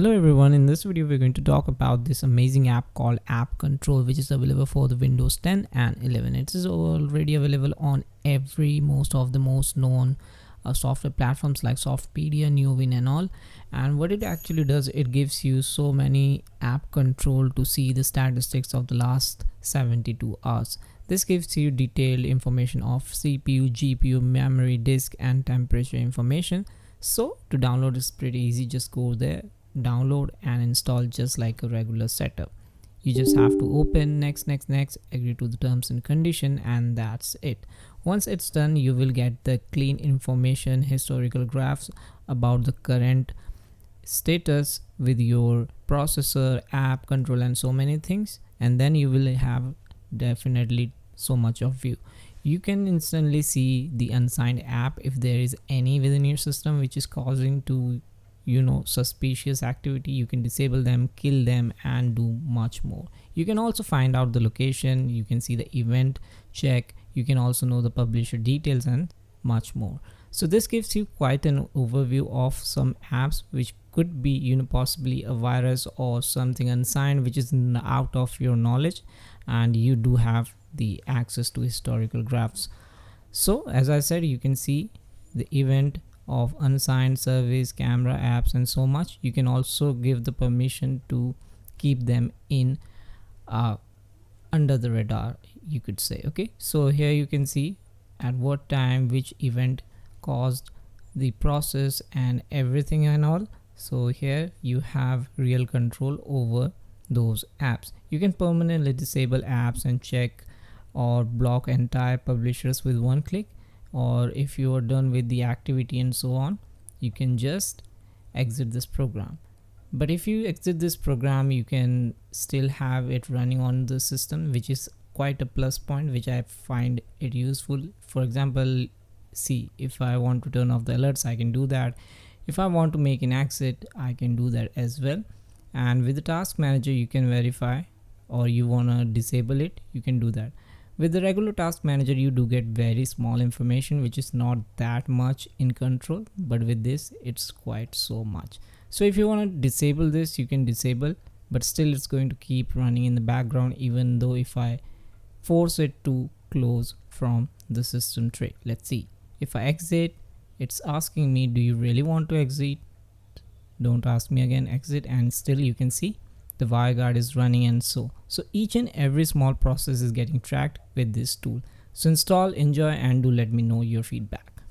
Hello everyone, in this video we're going to talk about this amazing app called AppControl, which is available for the Windows 10 and 11. It is already available on most of the most known software platforms like Softpedia, Newwin and all. And what it actually does, it gives you so many app control to see the statistics of the last 72 hours. This gives you detailed information of CPU, GPU, memory, disk and temperature information. So to download is pretty easy. Just go there, download and install just like a regular setup. You just have to open, next, agree to the terms and condition, and that's it. Once it's done, you will get the clean information, historical graphs about the current status with your processor, app control and so many things, and then you will have definitely so much of view. You can instantly see the unsigned app if there is any within your system which is causing to suspicious activity. You can disable them, kill them and do much more. You can also find out the location, you can see the event check, you can also know the publisher details and much more. So this gives you quite an overview of some apps which could be possibly a virus or something unsigned which is out of your knowledge, and you do have the access to historical graphs. So as I said, you can see the event of unsigned service, camera, apps and so much. You can also give the permission to keep them in under the radar, you could say. Okay, so here you can see at what time which event caused the process and everything and all. So here you have real control over those apps. You can permanently disable apps and check or block entire publishers with one click, or if you are done with the activity and so on, you can just exit this program. But if you exit this program, you can still have it running on the system, which is quite a plus point, which I find it useful. For example, see, if I want to turn off the alerts, I can do that. If I want to make an exit, I can do that as well. And with the task manager, you can verify, or you want to disable it, you can do that. With the regular task manager, you do get very small information which is not that much in control, but with this it's quite so much. So if you want to disable this, you can disable, but still it's going to keep running in the background, even though if I force it to close from the system tray. Let's see, if I exit, it's asking me, do you really want to exit? Don't ask me again, exit, and still you can see the WireGuard is running, and so each and every small process is getting tracked with this tool. So install, enjoy and do let me know your feedback.